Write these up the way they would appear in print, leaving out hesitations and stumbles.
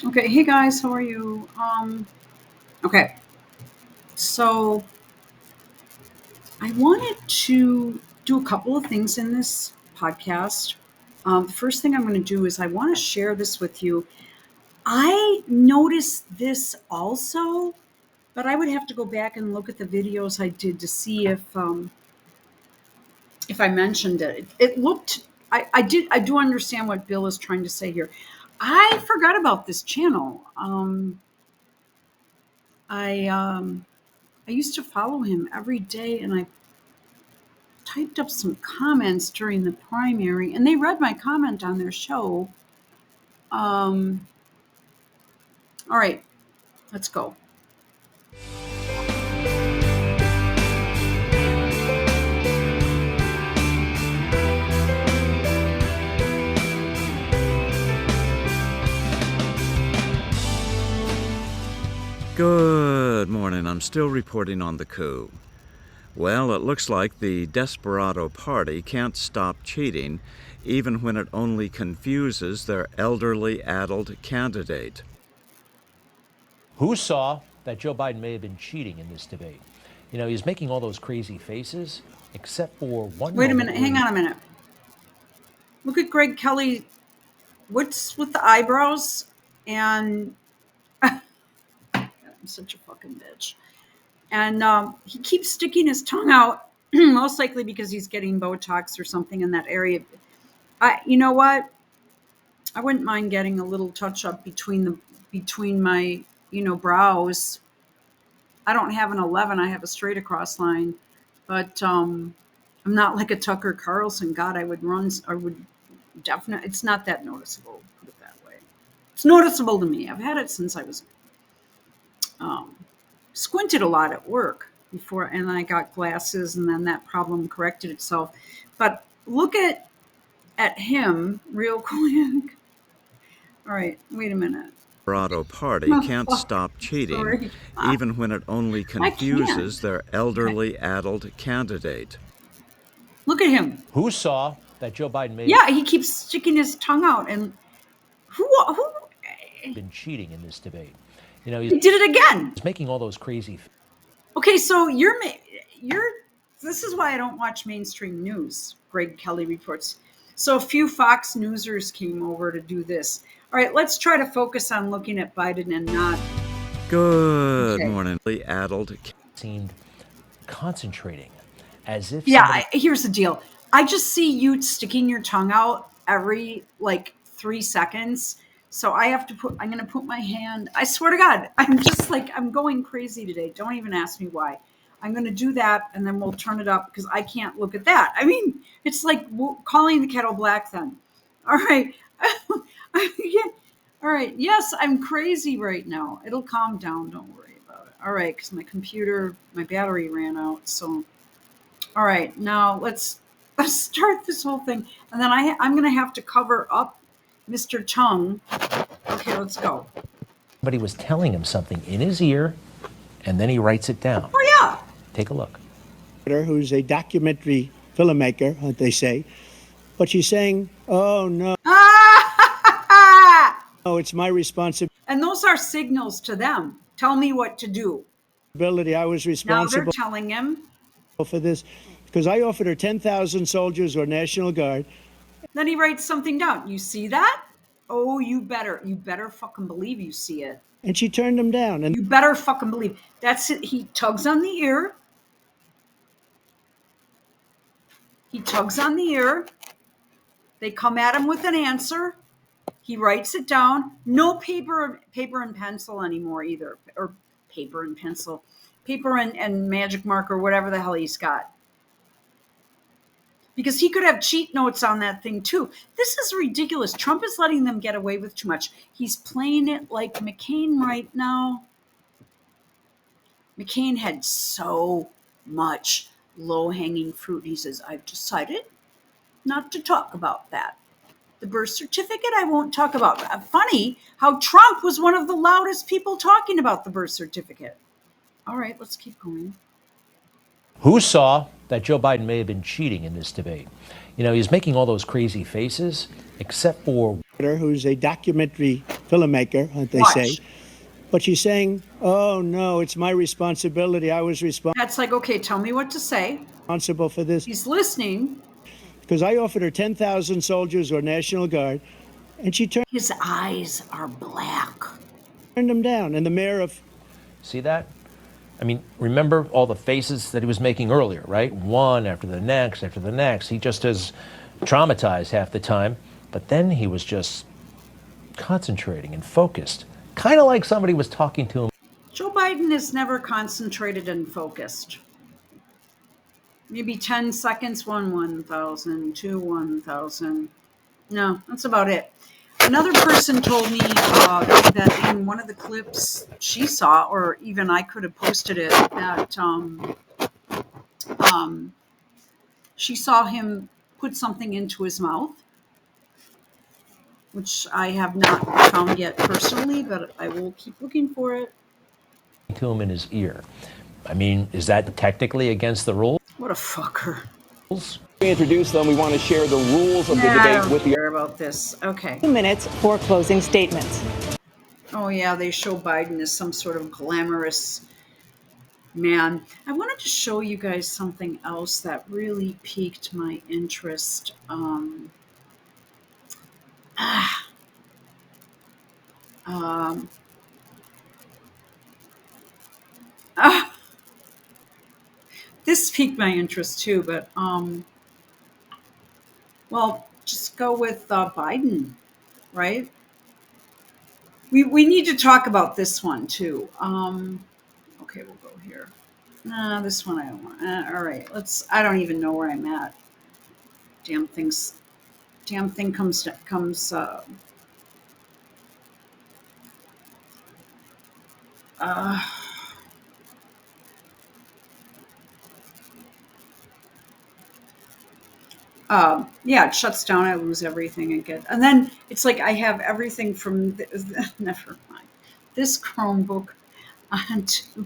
Okay, hey guys, how are you? Okay, so I wanted to do a couple of things in this podcast. The first thing I'm going to do is I want to share this with you. I noticed this also, but I would have to go back and look at the videos I did to see if I mentioned it. It looked. I do understand what Bill is trying to say here. I forgot about this channel. I used to follow him every day, and I typed up some comments during the primary, and they read my comment on their show. Um, all right, let's go. Good morning. I'm still reporting on the coup. Well, it looks like the Desperado Party can't stop cheating, even when it only confuses their elderly adult candidate. Who saw that Joe Biden may have been cheating in this debate? You know, he's making all those crazy faces, except for one Wait a moment. minute, hang on a minute. Look at Greg Kelly. What's with the eyebrows? And I'm such a fucking bitch. And he keeps sticking his tongue out, most likely because he's getting Botox or something in that area. You know what? I wouldn't mind getting a little touch up between my brows. I don't have an 11. I have a straight across line, but I'm not like a Tucker Carlson. God, I would run. I would definitely. It's not that noticeable. Put it that way. It's noticeable to me. I've had it since I was um, squinted a lot at work before, and I got glasses, and then that problem corrected itself. But look at him real quick. All right, wait a minute. Desperado Party can't stop cheating, Sorry. even when it only I confuses can't. their elderly adult candidate. Look at him. Who saw that Joe Biden may Yeah, he keeps sticking his tongue out, and who have been cheating in this debate? You know, he did it again. he's making all those crazy. Okay, so you're. This is why I don't watch mainstream news. Greg Kelly reports. So a few Fox Newsers came over to do this. All right, let's try to focus on looking at Biden and not. Good Okay. morning. The adult Seemed concentrating, as if Yeah, here's the deal. I just see you sticking your tongue out every like 3 seconds. So I'm going to put my hand, I swear to God, I'm going crazy today. Don't even ask me why. I'm going to do that and then we'll turn it up because I can't look at that. I mean, it's like calling the kettle black then. All right. All right. Yes, I'm crazy right now. It'll calm down. Don't worry about it. All right. Because my battery ran out. So all right, now let's start this whole thing, and then I'm going to have to cover up Mr. Tongue. Okay, let's go. somebody was telling him something in his ear, and then he writes it down. Oh yeah. Take a look. Who's a documentary filmmaker, they say, but she's saying, "Oh no, it's my responsibility. And those are signals to them. Tell me what to do. I was Now they're responsible telling him. for this because I offered her 10,000 soldiers or National Guard." Then he writes something down. You see that? Oh, you better fucking believe you see it. And she turned them down. And You better fucking believe. That's it. He tugs on the ear. He tugs on the ear. They come at him with an answer. He writes it down. No paper and pencil anymore either, or paper and pencil, paper and magic marker, whatever the hell he's got. Because he could have cheat notes on that thing too. This is ridiculous. Trump is letting them get away with too much. He's playing it like McCain right now. McCain had so much low-hanging fruit. He says, I've decided not to talk about that. The birth certificate, I won't talk about. Funny how Trump was one of the loudest people talking about the birth certificate. All right, let's keep going. Who saw that Joe Biden may have been cheating in this debate? You know, he's making all those crazy faces, except for who's a documentary filmmaker, they Watch. say. But she's saying, oh, no, it's my responsibility. I was That's like, okay, tell me what to say. responsible for this. He's listening. Because I offered her 10,000 soldiers or National Guard, and she turned His eyes are black. them down. And the mayor of See that? I mean, remember all the faces that he was making earlier, right? One after the next, after the next. He just is traumatized half the time, but then he was just concentrating and focused, kind of like somebody was talking to him. Joe Biden is never concentrated and focused. Maybe 10 seconds, 1,000, 1,000. No, that's about it. Another person told me that in one of the clips she saw, or even I could have posted it, that she saw him put something into his mouth, which I have not found yet personally, but I will keep looking for it. To him in his ear. I mean, is that technically against the rules? What a fucker. We introduce them. We want to share the rules of the I debate don't with the care about this. Okay. 2 minutes for closing statements. Oh yeah, they show Biden as some sort of glamorous man. I wanted to show you guys something else that really piqued my interest. Um, ah, this piqued my interest too, but well, just go with Biden, right? We need to talk about this one too. Okay, we'll go here. Nah, this one I don't want. All right, let's. I don't even know where I'm at. Damn thing comes. Uh, yeah, it shuts down. I lose everything again, and then it's like I have everything from never mind this Chromebook onto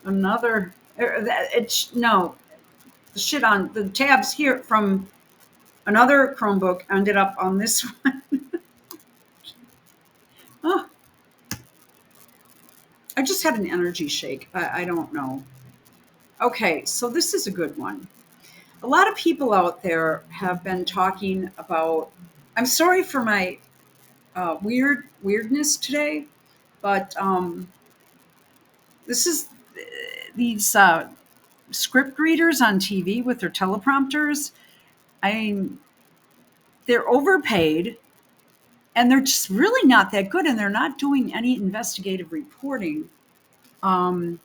another. It's no the shit on the tabs here from another Chromebook ended up on this one. Oh, I just had an energy shake. I don't know. Okay, so this is a good one. A lot of people out there have been talking about. I'm sorry for my weirdness today, but this is these script readers on TV with their teleprompters. I mean, they're overpaid, and they're just really not that good, and they're not doing any investigative reporting. Um,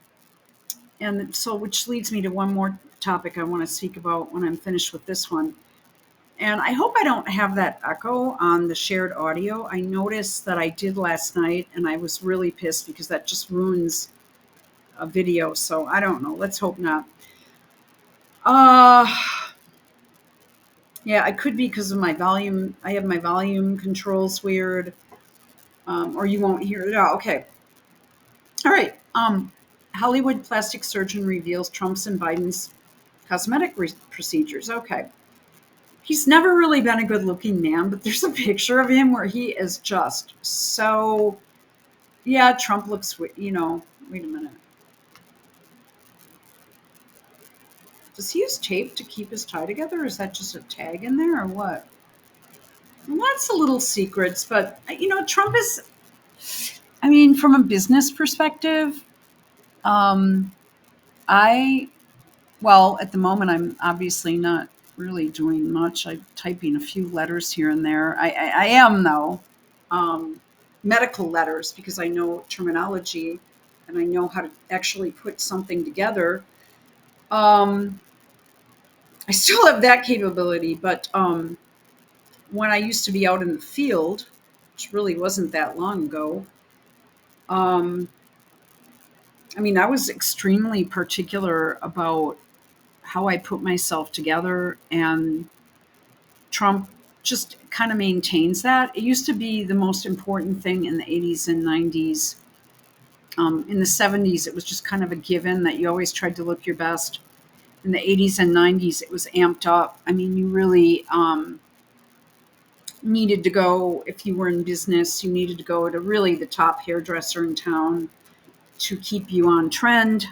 and so, which leads me to one more topic I want to speak about when I'm finished with this one. And I hope I don't have that echo on the shared audio. I noticed that I did last night, and I was really pissed because that just ruins a video. So I don't know. Let's hope not. Uh, yeah, I could be because of my volume. I have my volume controls weird, or you won't hear it. Oh, okay. All right. Hollywood plastic surgeon reveals Trump's and Biden's cosmetic procedures. Okay. He's never really been a good looking man, but there's a picture of him where he is just so. Yeah, Trump looks, wait a minute. Does he use tape to keep his tie together? Or is that just a tag in there or what? Lots of little secrets, but, Trump is, I mean, from a business perspective, um, I, well, at the moment, I'm obviously not really doing much. I'm typing a few letters here and there. I am, though, medical letters because I know terminology and I know how to actually put something together. I still have that capability, but when I used to be out in the field, which really wasn't that long ago, um, I mean, I was extremely particular about how I put myself together, and Trump just kind of maintains that. It used to be the most important thing in the 80s and 90s. In the 70s, it was just kind of a given that you always tried to look your best. In the 80s and 90s, it was amped up. I mean, you really needed to go, if you were in business, you needed to go to really the top hairdresser in town to keep you on trend,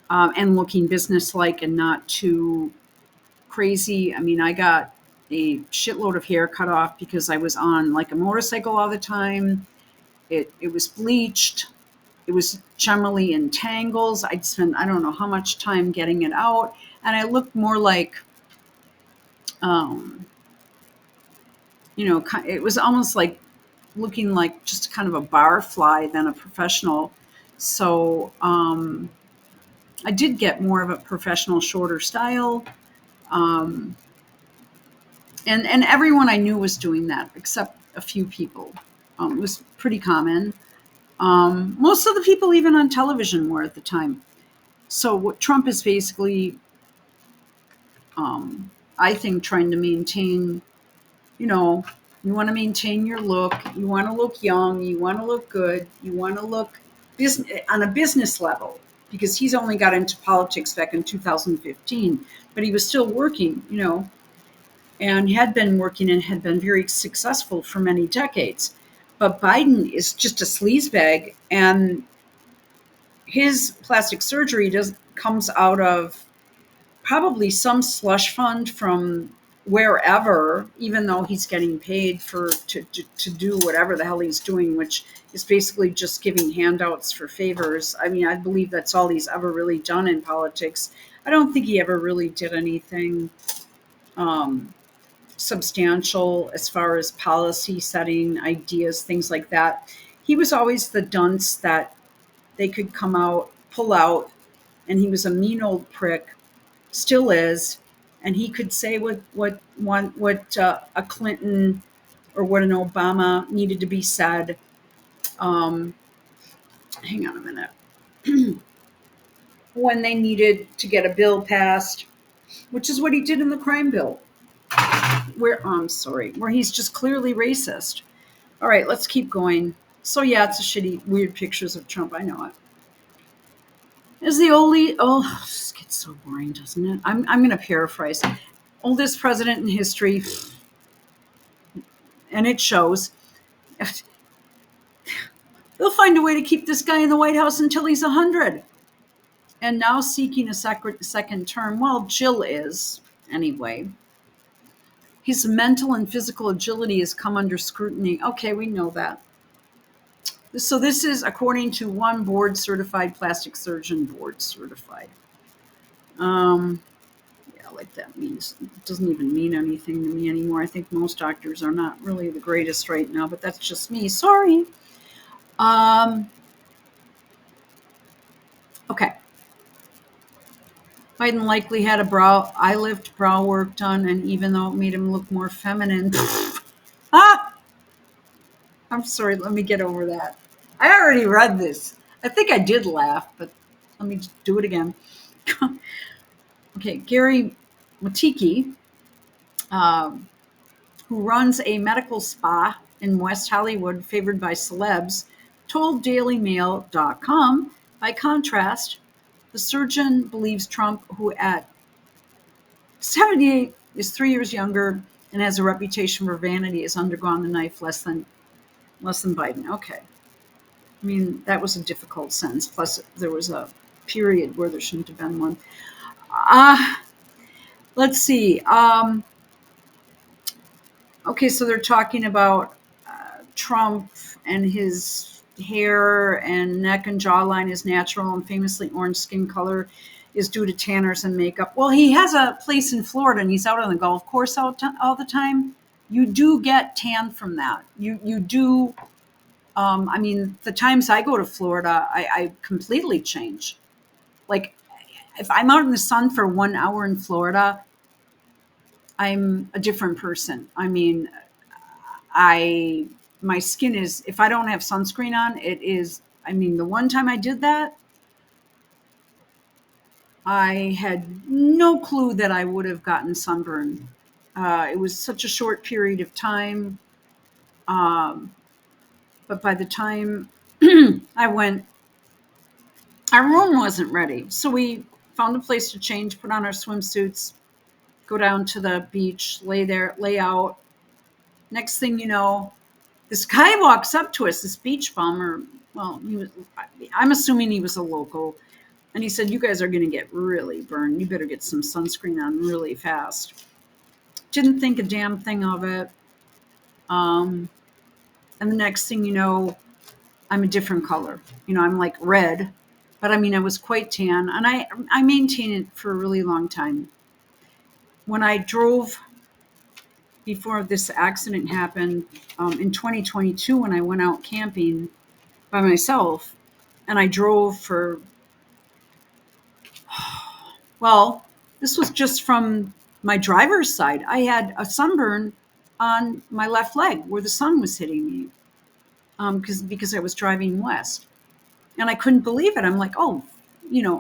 and looking businesslike and not too crazy. I mean, I got a shitload of hair cut off because I was on like a motorcycle all the time. It was bleached. It was generally in tangles. I'd spend I don't know how much time getting it out, and I looked more like, um, it was almost like looking like just kind of a barfly than a professional. So I did get more of a professional, shorter style. Um, and everyone I knew was doing that except a few people. It was pretty common. Most of the people, even on television, were at the time. So what Trump is basically, I think, trying to maintain, you know, you want to maintain your look, you want to look young, you want to look good, you want to look on a business level, because he's only got into politics back in 2015, but he was still working, and had been working and had been very successful for many decades. But Biden is just a sleazebag, and his plastic surgery comes out of probably some slush fund from wherever, even though he's getting paid to do whatever the hell he's doing, which is basically just giving handouts for favors. I mean, I believe that's all he's ever really done in politics. I don't think he ever really did anything substantial as far as policy setting, ideas, things like that. He was always the dunce that they could come out, pull out, and he was a mean old prick, still is, and he could say what a Clinton or what an Obama needed to be said. Um, Hang on a minute. When they needed to get a bill passed, which is what he did in the crime bill, where he's just clearly racist. All right, let's keep going. So yeah, it's a shitty, weird pictures of Trump. I know it. Is the only this gets so boring, doesn't it? I'm going to paraphrase. Oldest president in history, and it shows. They'll find a way to keep this guy in the White House until he's 100. And now seeking a second term. Well, Jill is, anyway. His mental and physical agility has come under scrutiny. Okay, we know that. So this is according to one board certified plastic surgeon, board certified. Yeah, like that means, it doesn't even mean anything to me anymore. I think most doctors are not really the greatest right now, but that's just me. Sorry. Okay. Biden likely had a eye lift, brow work done, and even though it made him look more feminine. I'm sorry, let me get over that. I already read this. I think I did laugh, but let me do it again. Okay, Gary Matiki, who runs a medical spa in West Hollywood favored by celebs, told DailyMail.com, by contrast, the surgeon believes Trump, who at 78 is 3 years younger and has a reputation for vanity, has undergone the knife less than Biden. Okay. I mean, that was a difficult sentence. Plus, there was a period where there shouldn't have been one. Let's see. Okay, so they're talking about Trump and his hair and neck and jawline is natural, and famously orange skin color is due to tanners and makeup. Well, he has a place in Florida and he's out on the golf course all the time. You do get tan from that. You do. I mean, the times I go to Florida, I completely change. Like, if I'm out in the sun for 1 hour in Florida, I'm a different person. I mean, my skin is, if I don't have sunscreen on, it is, I mean, the one time I did that, I had no clue that I would have gotten sunburn. It was such a short period of time. But by the time I went, our room wasn't ready. So we found a place to change, put on our swimsuits, go down to the beach, lay out. Next thing you know, this guy walks up to us, this beach bum, I'm assuming he was a local. And he said, "You guys are going to get really burned. You better get some sunscreen on really fast." Didn't think a damn thing of it. And the next thing you know, I'm a different color. I'm like red, but I mean, I was quite tan, and I maintained it for a really long time. When I drove before this accident happened in 2022, when I went out camping by myself, and I drove for, well, this was just from my driver's side. I had a sunburn on my left leg where the sun was hitting me because I was driving west. And I couldn't believe it. I'm like, oh,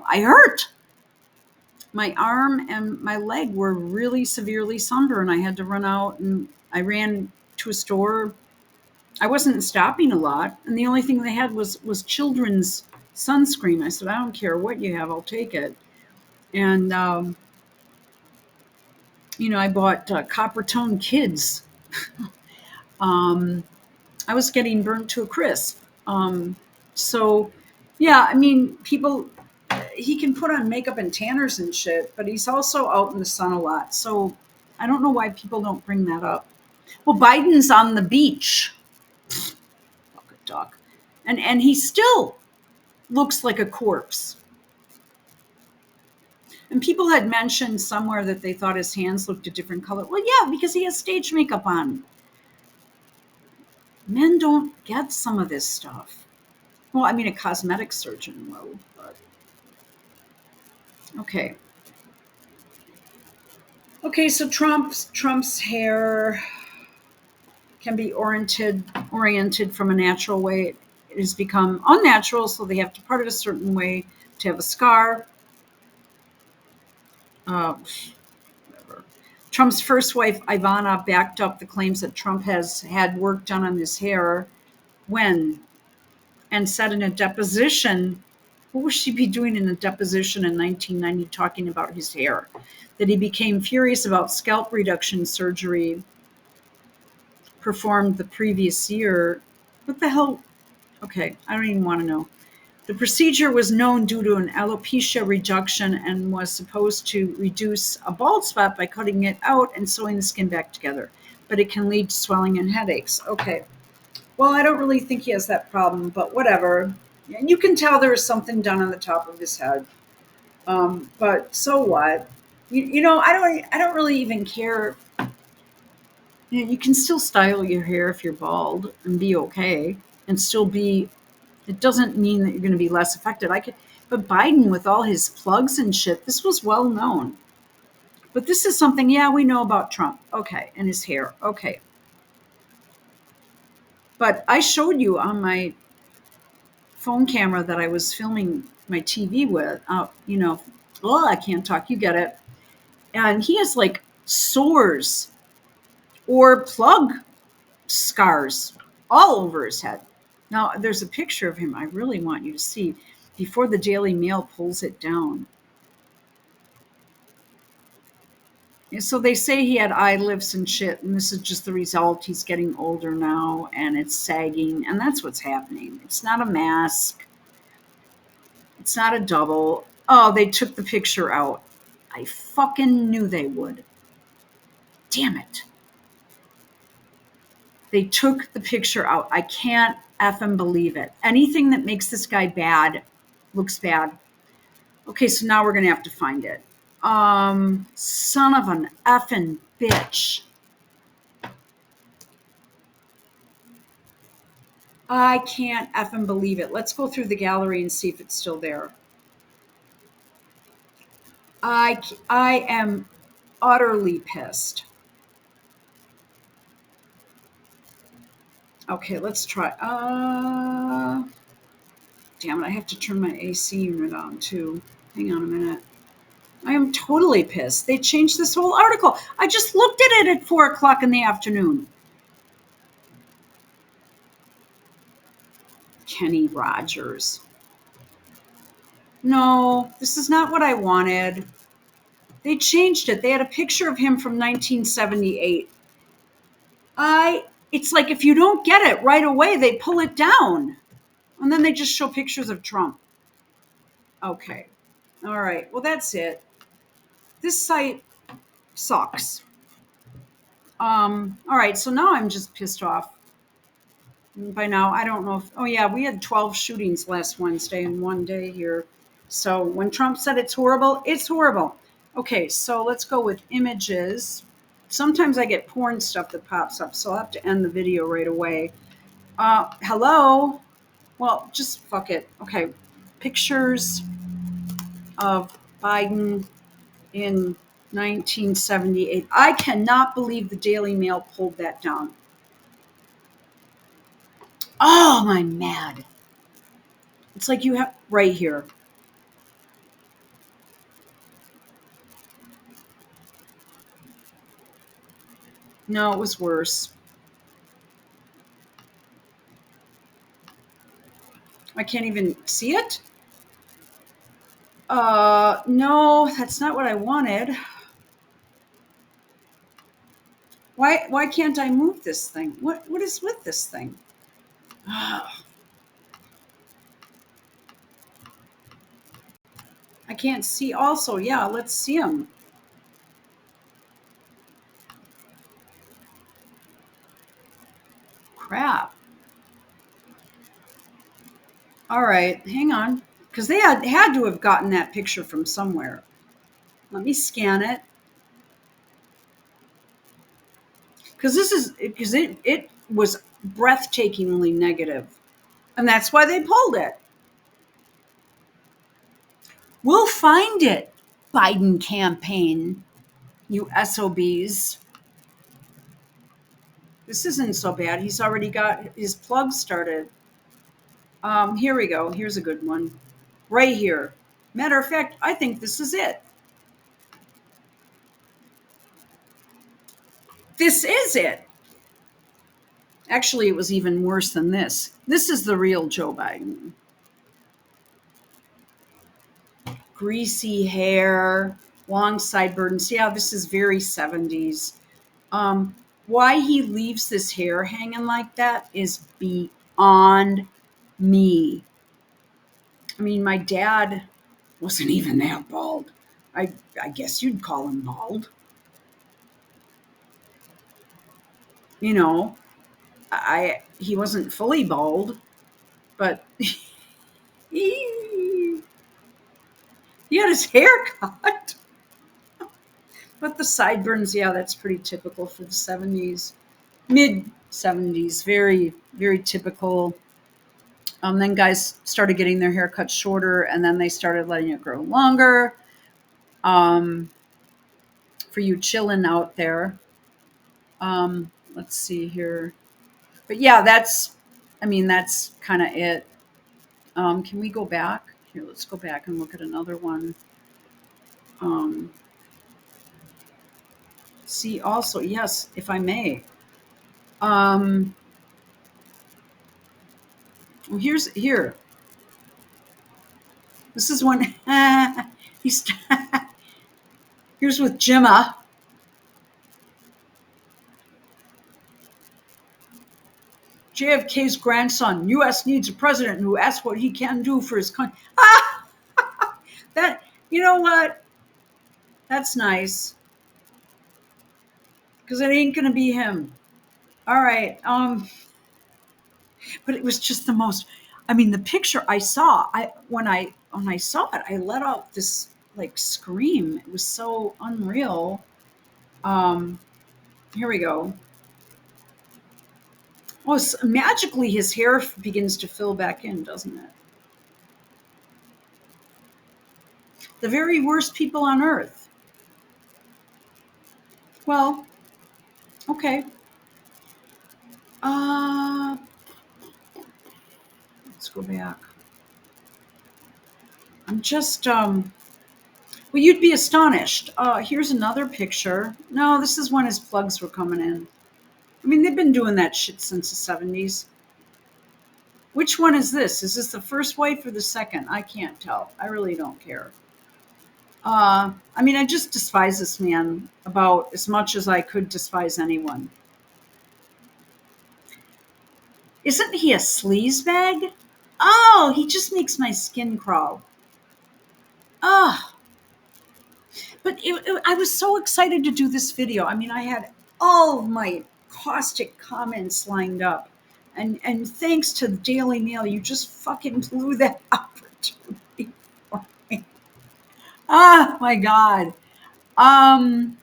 I hurt. My arm and my leg were really severely sunburned. I had to run out, and I ran to a store. I wasn't stopping a lot. And the only thing they had was children's sunscreen. I said, I don't care what you have, I'll take it. And, I bought Copper Tone Kids. I was getting burnt to a crisp. So, yeah, I mean, he can put on makeup and tanners and shit, but he's also out in the sun a lot. So I don't know why people don't bring that up. Well, Biden's on the beach. Fuck a duck. And he still looks like a corpse. And people had mentioned somewhere that they thought his hands looked a different color. Well, yeah, because he has stage makeup on. Men don't get some of this stuff. Well, I mean, a cosmetic surgeon will, but okay. Okay, so Trump's hair can be oriented from a natural way. It has become unnatural, so they have to part it a certain way to have a scar. Whatever. Trump's first wife, Ivana, backed up the claims that Trump has had work done on his hair and said in a deposition, what would she be doing in a deposition in 1990 talking about his hair? That he became furious about scalp reduction surgery performed the previous year. What the hell? Okay, I don't even want to know. The procedure was known due to an alopecia reduction and was supposed to reduce a bald spot by cutting it out and sewing the skin back together, but it can lead to swelling and headaches. Okay. Well, I don't really think he has that problem, but whatever. And you can tell there is something done on the top of his head. But so what? I don't really even care. You can still style your hair if you're bald and be okay, and still be. It doesn't mean that you're going to be less affected. But Biden with all his plugs and shit, this was well known. But this is something, yeah, we know about Trump. Okay, and his hair. Okay. But I showed you on my phone camera that I was filming my TV with. Oh, I can't talk. You get it. And he has like sores or plug scars all over his head. Now, there's a picture of him I really want you to see before the Daily Mail pulls it down. So they say he had eye lifts and shit, and this is just the result. He's getting older now, and it's sagging, and that's what's happening. It's not a mask. It's not a double. Oh, they took the picture out. I fucking knew they would. Damn it. They took the picture out. I can't effing believe it. Anything that makes this guy bad looks bad. Okay, so now we're going to have to find it. Son of an effing bitch. I can't effing believe it. Let's go through the gallery and see if it's still there. I am utterly pissed. Okay, let's try. Damn it, I have to turn my AC unit on too. Hang on a minute. I am totally pissed. They changed this whole article. I just looked at it at 4:00 in the afternoon. Kenny Rogers. No, this is not what I wanted. They changed it. They had a picture of him from 1978. It's like if you don't get it right away, they pull it down. And then they just show pictures of Trump. Okay. All right. Well, that's it. This site sucks. All right. So now I'm just pissed off. By now, I don't know if, oh yeah, we had 12 shootings last Wednesday in one day here. So when Trump said it's horrible, it's horrible. Okay. So let's go with images. Sometimes I get porn stuff that pops up. So I'll have to end the video right away. Hello. Well, just fuck it. Okay. Pictures of Biden in 1978. I cannot believe the Daily Mail pulled that down. Oh, I'm mad. It's like you have right here. No, it was worse. I can't even see it. No, that's not what I wanted. Why can't I move this thing? What is with this thing? I can't see. Also, yeah, let's see them. Crap. All right, hang on, because they had to have gotten that picture from somewhere. Let me scan it, because it was breathtakingly negative, and that's why they pulled it. We'll find it, Biden campaign, you SOBs. This isn't so bad. He's already got his plug started. Here we go. Here's a good one. Right here. Matter of fact, I think this is it. This is it. Actually, it was even worse than this. This is the real Joe Biden. Greasy hair, long sideburns. Yeah, this is very 70s. Why he leaves this hair hanging like that is beyond me. I mean, my dad wasn't even that bald. I guess you'd call him bald. You know, he wasn't fully bald, but he had his hair cut. But the sideburns, yeah, that's pretty typical for the 70s, mid 70s, very, very typical. Then guys started getting their hair cut shorter, and then they started letting it grow longer. For you chilling out there. Let's see here. But yeah, that's kind of it. Can we go back? Here, let's go back and look at another one. See also, yes, if I may. Well, here. This is one. He's here's with Gemma. JFK's grandson. U.S. needs a president who asks what he can do for his country. That, you know what? That's nice. Because it ain't gonna be him. All right. But it was just the most. I mean, the picture I saw. When I saw it, I let out this like scream. It was so unreal. Here we go. Oh, magically his hair begins to fill back in, doesn't it? The very worst people on earth. Well, okay. Let's go back. I'm just well, you'd be astonished. Here's another picture. No, this is when his plugs were coming in. I mean, they've been doing that shit since the 70s. Which one is this? Is this the first wife or the second? I can't tell. I really don't care. I mean, I just despise this man about as much as I could despise anyone. Isn't he a sleazebag? Oh, he just makes my skin crawl. Oh, but I was so excited to do this video. I mean, I had all of my caustic comments lined up. And thanks to the Daily Mail, you just fucking blew that opportunity for me. Oh my God. Um,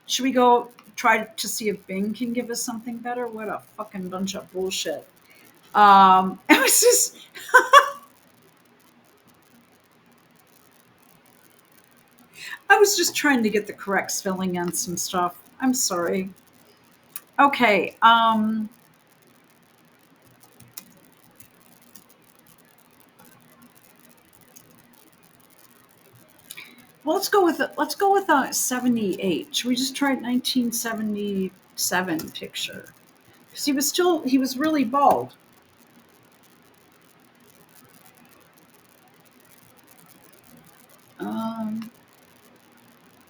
should we go try to see if Bing can give us something better? What a fucking bunch of bullshit. It was just I was just trying to get the correct spelling on some stuff. I'm sorry. Okay. Well, let's go with 78. Should we just try 1977 picture? Because he was really bald. Um,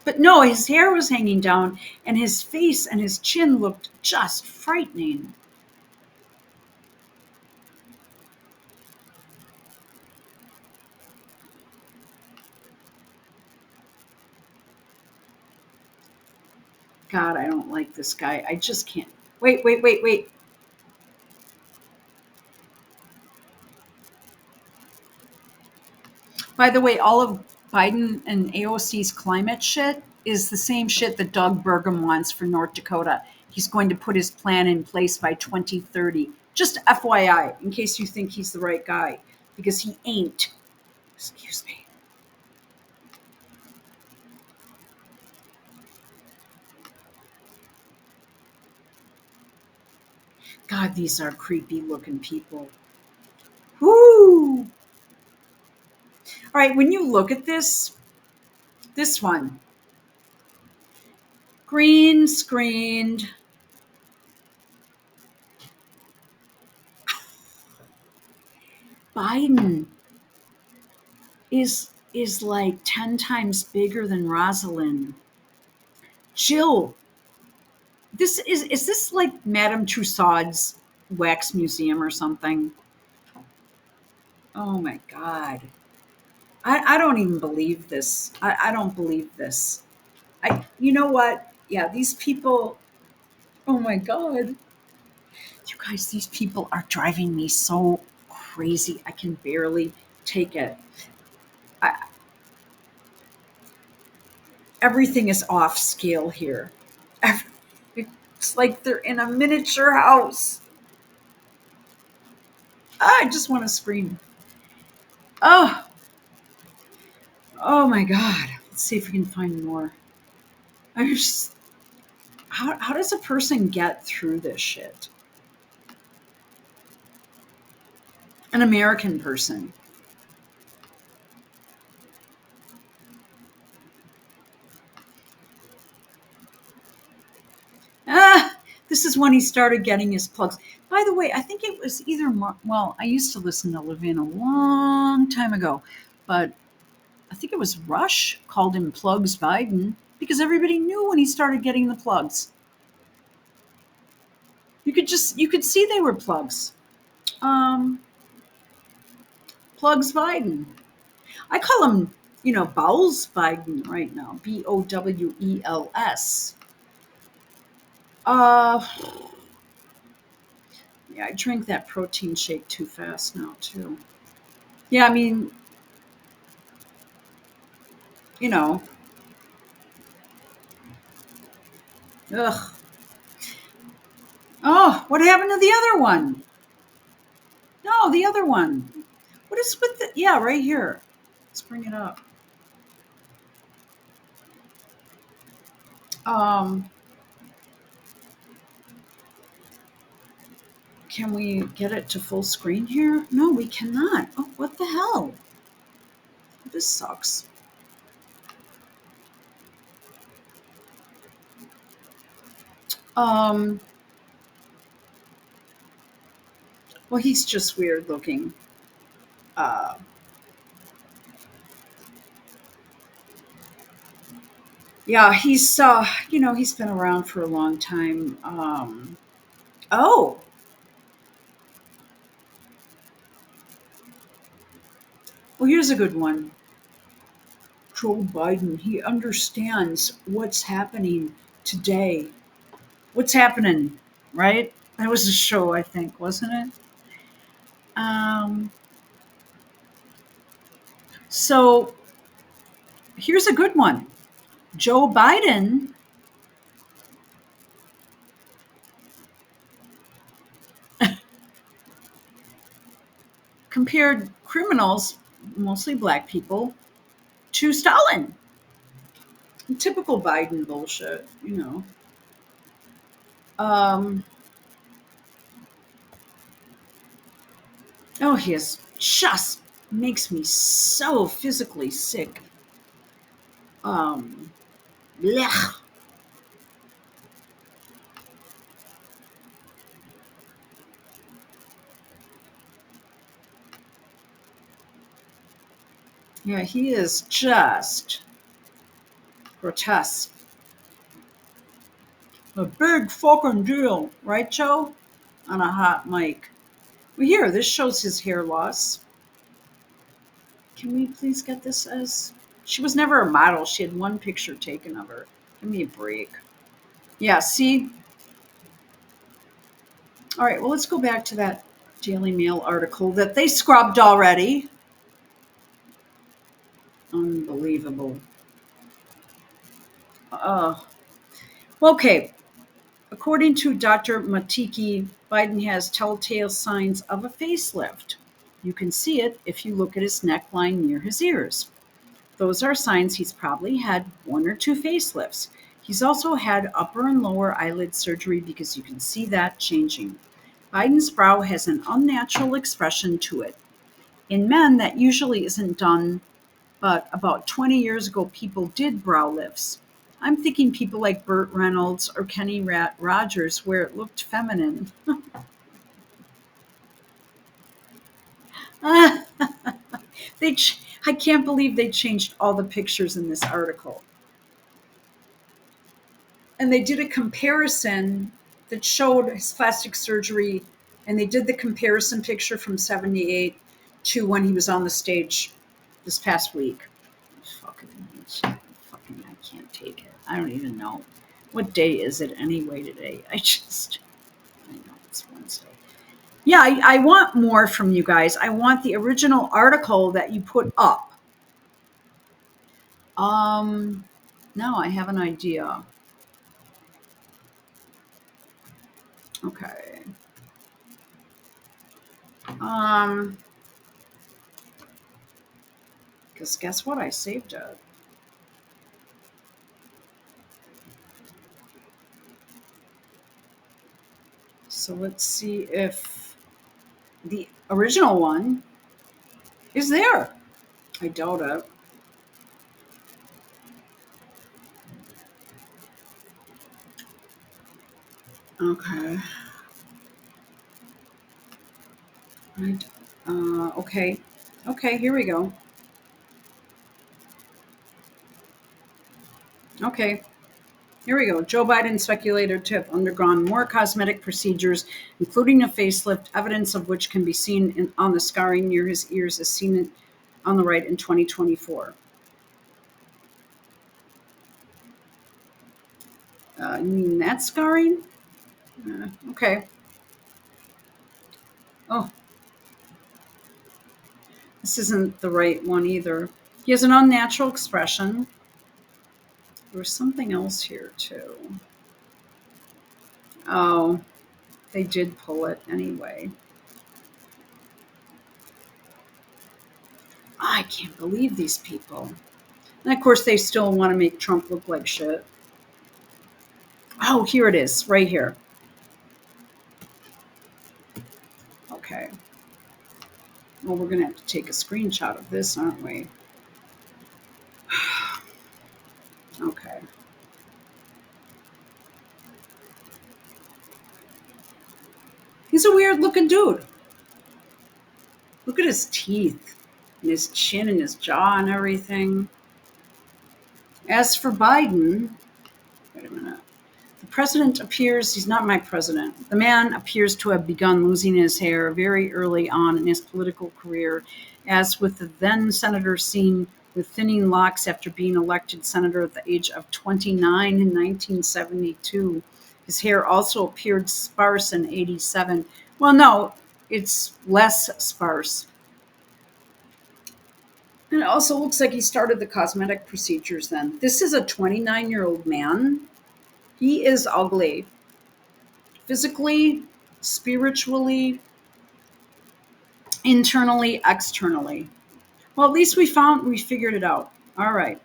but no, his hair was hanging down, and his face and his chin looked just frightening. God, I don't like this guy. I just can't. Wait, wait, wait, wait. By the way, all of Biden and AOC's climate shit is the same shit that Doug Burgum wants for North Dakota. He's going to put his plan in place by 2030. Just FYI, in case you think he's the right guy, because he ain't. Excuse me. God, these are creepy looking people. Whoo! All right, when you look at this one, green screened. Biden is like 10 times bigger than Rosalind. Jill, this is this like Madame Tussauds wax museum or something? Oh my God. I don't even believe this. I don't believe this. You know what? Yeah, these people, oh my God. You guys, these people are driving me so crazy. I can barely take it. I, everything is off scale here. It's like they're in a miniature house. I just want to scream. Oh, oh my God. Let's see if we can find more. I just, how does a person get through this shit? An American person. This is when he started getting his plugs. By the way, I think it was either, well, I used to listen to Levin a long time ago, but I think it was Rush called him Plugs Biden because everybody knew when he started getting the plugs. You could see they were plugs. Um, Plugs Biden. I call him, Bowels Biden right now. Bowels. Uh, yeah, I drank that protein shake too fast now too. Yeah, I mean, you know, ugh. Oh, what happened to the other one? No, the other one. What is with the? Yeah, right here. Let's bring it up. Um, can we get it to full screen here? No, we cannot. Oh, what the hell? This sucks. Um, well, he's just weird looking. Uh, yeah, he's he's been around for a long time. Oh, Well, here's a good one. Joe Biden, he understands what's happening today. What's happening, right? That was a show, I think, wasn't it? Um, so here's a good one. Joe Biden compared criminals, mostly black people, to Stalin. Typical Biden bullshit, you know. Um, oh, he is just makes me so physically sick. Um, blech. Yeah, he is just grotesque. A big fucking deal, right, Joe? On a hot mic. Well, here, this shows his hair loss. Can we please get this as? She was never a model. She had one picture taken of her. Give me a break. Yeah, see? All right, well, let's go back to that Daily Mail article that they scrubbed already. Unbelievable. Uh, okay, according to Dr. Matiki, Biden has telltale signs of a facelift. You can see it if you look at his neckline near his ears. Those are signs he's probably had one or two facelifts. He's also had upper and lower eyelid surgery because you can see that changing. Biden's brow has an unnatural expression to it. In men, that usually isn't done, but about 20 years ago, people did brow lifts. I'm thinking people like Burt Reynolds or Kenny Rogers, where it looked feminine. I can't believe they changed all the pictures in this article. And they did a comparison that showed his plastic surgery, and they did the comparison picture from 78 to when he was on the stage this past week. Fucking, I can't take it. I don't even know. What day is it anyway today? I know it's Wednesday. Yeah, I want more from you guys. I want the original article that you put up. Now I have an idea. Okay. Because guess what? I saved it. So let's see if the original one is there. I doubt it. Okay. Right. Okay. Okay, here we go. Okay. Here we go. Joe Biden speculated to have undergone more cosmetic procedures, including a facelift, evidence of which can be seen on the scarring near his ears, as seen on the right in 2024. You mean that scarring? Okay. Oh, this isn't the right one either. He has an unnatural expression. There was something else here, too. Oh, they did pull it anyway. I can't believe these people. And of course, they still want to make Trump look like shit. Oh, here it is, right here. Okay. Well, we're going to have to take a screenshot of this, aren't we? Okay. He's a weird looking dude. Look at his teeth and his chin and his jaw and everything. As for Biden, wait a minute. The president appears, he's not my president. The man appears to have begun losing his hair very early on in his political career, as with the then senator seen with thinning locks after being elected senator at the age of 29 in 1972. His hair also appeared sparse in 87. Well, no, it's less sparse. And it also looks like he started the cosmetic procedures then. This is a 29-year-old man. He is ugly. Physically, spiritually, internally, externally. Well, at least we figured it out. All right.